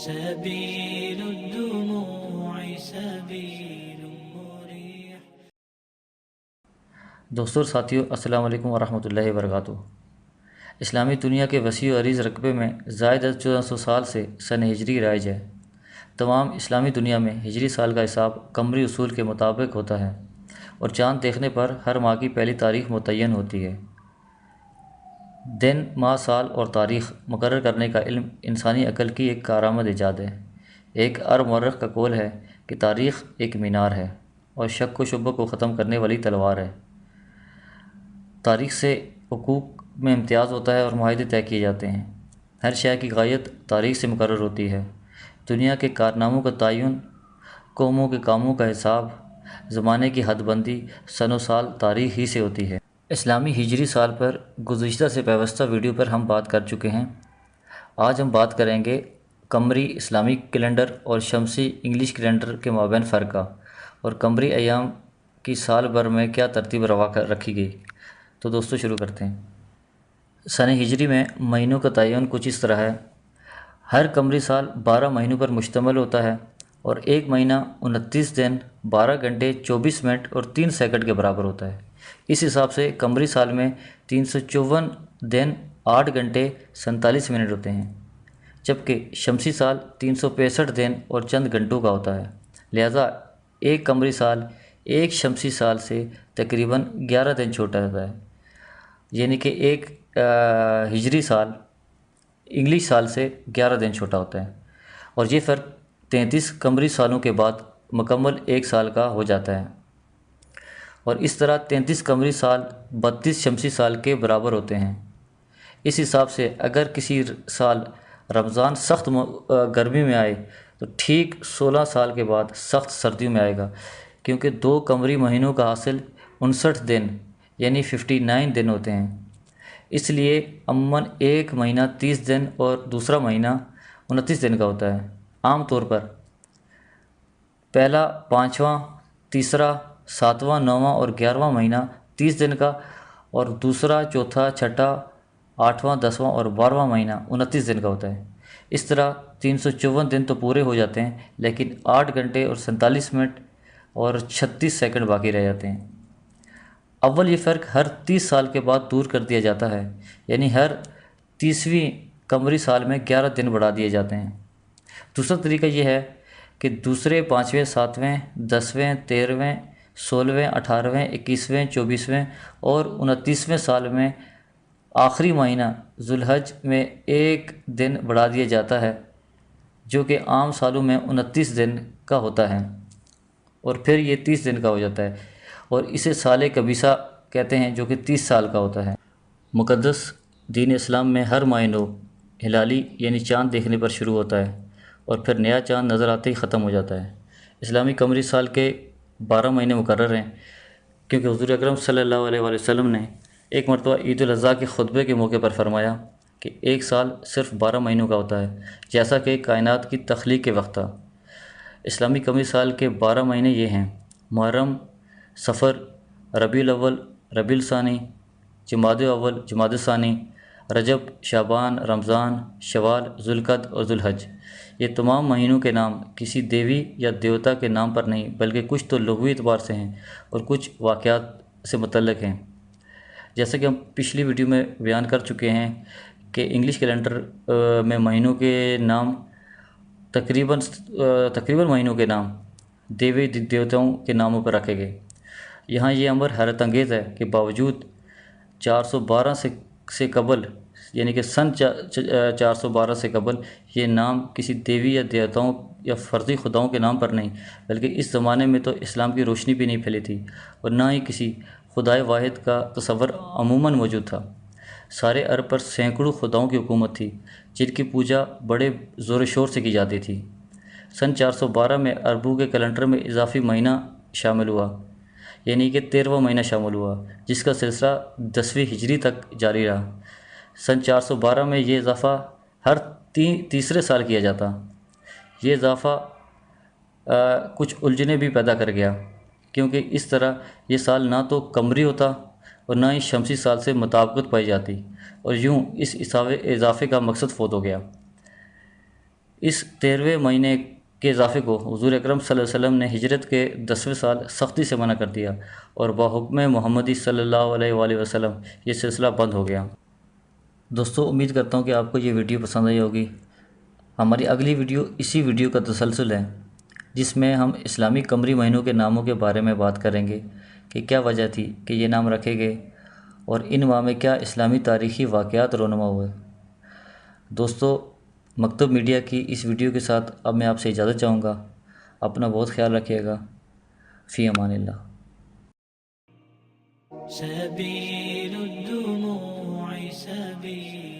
سبيل الدموع سبيل مريح۔ دوستوں اور ساتھیوں، السلام علیکم ورحمۃ اللہ وبرکاتہ۔ اسلامی دنیا کے وسیع و عریض رقبے میں زائد از 1400 سال سے سن ہجری رائج ہے۔ تمام اسلامی دنیا میں ہجری سال کا حساب قمری اصول کے مطابق ہوتا ہے اور چاند دیکھنے پر ہر ماہ کی پہلی تاریخ متعین ہوتی ہے۔ دن، ماہ، سال اور تاریخ مقرر کرنے کا علم انسانی عقل کی ایک کارآمد ایجاد ہے۔ ایک عرب مورخ کا قول ہے کہ تاریخ ایک مینار ہے اور شک و شبہ کو ختم کرنے والی تلوار ہے۔ تاریخ سے حقوق میں امتیاز ہوتا ہے اور معاہدے طے کیے جاتے ہیں۔ ہر شے کی غایت تاریخ سے مقرر ہوتی ہے۔ دنیا کے کارناموں کا تعین، قوموں کے کاموں کا حساب، زمانے کی حد بندی سن و سال تاریخ ہی سے ہوتی ہے۔ اسلامی ہجری سال پر گزشتہ سے پیوستہ ویڈیو پر ہم بات کر چکے ہیں۔ آج ہم بات کریں گے قمری اسلامی کیلنڈر اور شمسی انگلش کیلنڈر کے مابین فرق کا، اور قمری ایام کی سال بھر میں کیا ترتیب روا رکھی گئی۔ تو دوستو شروع کرتے ہیں۔ سن ہجری میں مہینوں کا تعین کچھ اس طرح ہے۔ ہر قمری سال 12 مہینوں پر مشتمل ہوتا ہے اور ایک مہینہ 29 دن 12 گھنٹے 24 منٹ اور 3 سیکنڈ کے برابر ہوتا ہے۔ اس حساب سے قمری سال میں 354 دن 8 گھنٹے 47 منٹ ہوتے ہیں، جبکہ شمسی سال 365 دن اور چند گھنٹوں کا ہوتا ہے۔ لہذا ایک قمری سال ایک شمسی سال سے تقریباً 11 دن چھوٹا ہوتا ہے، یعنی کہ ایک ہجری سال انگلش سال سے 11 دن چھوٹا ہوتا ہے، اور یہ فرق 33 قمری سالوں کے بعد مکمل ایک سال کا ہو جاتا ہے، اور اس طرح 33 قمری سال 32 شمسی سال کے برابر ہوتے ہیں۔ اس حساب سے اگر کسی سال رمضان سخت گرمی میں آئے تو ٹھیک 16 سال کے بعد سخت سردیوں میں آئے گا، کیونکہ 2 قمری مہینوں کا حاصل 59 دن یعنی 59 دن ہوتے ہیں۔ اس لیے عموماً ایک مہینہ 30 دن اور دوسرا مہینہ 29 دن کا ہوتا ہے۔ عام طور پر پہلا، پانچواں، تیسرا، ساتواں، نواں اور 11واں مہینہ 30 دن کا، اور دوسرا، چوتھا، چھٹا، 8واں، 10واں اور 12واں مہینہ 29 دن کا ہوتا ہے۔ اس طرح 354 دن تو پورے ہو جاتے ہیں، لیکن 8 گھنٹے اور 47 منٹ اور 36 سیکنڈ باقی رہ جاتے ہیں۔ اول یہ فرق ہر 30 سال کے بعد دور کر دیا جاتا ہے، یعنی ہر 30ویں قمری سال میں 11 دن بڑھا دیے جاتے ہیں۔ دوسرا طریقہ یہ ہے کہ دوسرے، 5ویں، 7ویں، 10ویں، 13ویں، 16ویں، 18ویں، 21ویں، 24ویں اور 29ویں سال میں آخری مہینہ ذو الحج میں ایک دن بڑھا دیا جاتا ہے، جو کہ عام سالوں میں 29 دن کا ہوتا ہے، اور پھر یہ 30 دن کا ہو جاتا ہے، اور اسے سال کبیسہ کہتے ہیں، جو کہ 30 سال کا ہوتا ہے۔ مقدس دین اسلام میں ہر ماہ نو ہلالی یعنی چاند دیکھنے پر شروع ہوتا ہے اور پھر نیا چاند نظر آتے ہی ختم ہو جاتا ہے۔ اسلامی قمری سال کے 12 مہینے مقرر ہیں، کیونکہ حضور اکرم صلی اللہ علیہ وآلہ وسلم نے ایک مرتبہ عید الاضحیٰ کے خطبے کے موقع پر فرمایا کہ ایک سال صرف 12 مہینوں کا ہوتا ہے، جیسا کہ کائنات کی تخلیق کے وقت تھا۔ اسلامی قمری سال کے 12 مہینے یہ ہیں: محرم، صفر، ربیع الاول، ربیع الثانی، جمادی الاول، جمادی الثانی، رجب، شعبان، رمضان، شوال، ذوالقعدہ اور ذوالحج۔ یہ تمام مہینوں کے نام کسی دیوی یا دیوتا کے نام پر نہیں، بلکہ کچھ تو لغوی اعتبار سے ہیں اور کچھ واقعات سے متعلق ہیں۔ جیسا کہ ہم پچھلی ویڈیو میں بیان کر چکے ہیں کہ انگلش کیلنڈر میں مہینوں کے نام تقریباً مہینوں کے نام دیوی دیوتاؤں کے ناموں پر رکھے گئے۔ یہاں یہ امر حیرت انگیز ہے کہ باوجود 412 سے قبل، یعنی کہ سن 412 سے قبل، یہ نام کسی دیوی یا دیوتاؤں یا فرضی خداؤں کے نام پر نہیں، بلکہ اس زمانے میں تو اسلام کی روشنی بھی نہیں پھیلی تھی اور نہ ہی کسی خدائے واحد کا تصور عموماً موجود تھا۔ سارے عرب پر سینکڑوں خداؤں کی حکومت تھی، جن کی پوجا بڑے زور و شور سے کی جاتی تھی۔ سن 412 میں عربوں کے کیلنڈر میں اضافی مہینہ شامل ہوا، یعنی کہ 13واں مہینہ شامل ہوا، جس کا سلسلہ 10ویں ہجری تک جاری رہا۔ سن 412 میں یہ اضافہ ہر تیسرے سال کیا جاتا۔ یہ اضافہ کچھ الجھنیں بھی پیدا کر گیا، کیونکہ اس طرح یہ سال نہ تو قمری ہوتا اور نہ ہی شمسی سال سے مطابقت پائی جاتی، اور یوں اس اضافے کا مقصد فوت ہو گیا۔ اس 13ویں مہینے کے اضافے کو حضور اکرم صلی اللہ علیہ وسلم نے ہجرت کے 10ویں سال سختی سے منع کر دیا اور بحکم محمدی صلی اللہ علیہ وآلہ وسلم یہ سلسلہ بند ہو گیا۔ دوستو، امید کرتا ہوں کہ آپ کو یہ ویڈیو پسند آئی ہوگی۔ ہماری اگلی ویڈیو اسی ویڈیو کا تسلسل ہے، جس میں ہم اسلامی قمری مہینوں کے ناموں کے بارے میں بات کریں گے کہ کیا وجہ تھی کہ یہ نام رکھے گئے اور ان ماہ میں کیا اسلامی تاریخی واقعات رونما ہوئے۔ دوستو، مکتب میڈیا کی اس ویڈیو کے ساتھ اب میں آپ سے اجازت چاہوں گا۔ اپنا بہت خیال رکھیے گا۔ فی امان اللہ۔ سبيل الدموع سبيل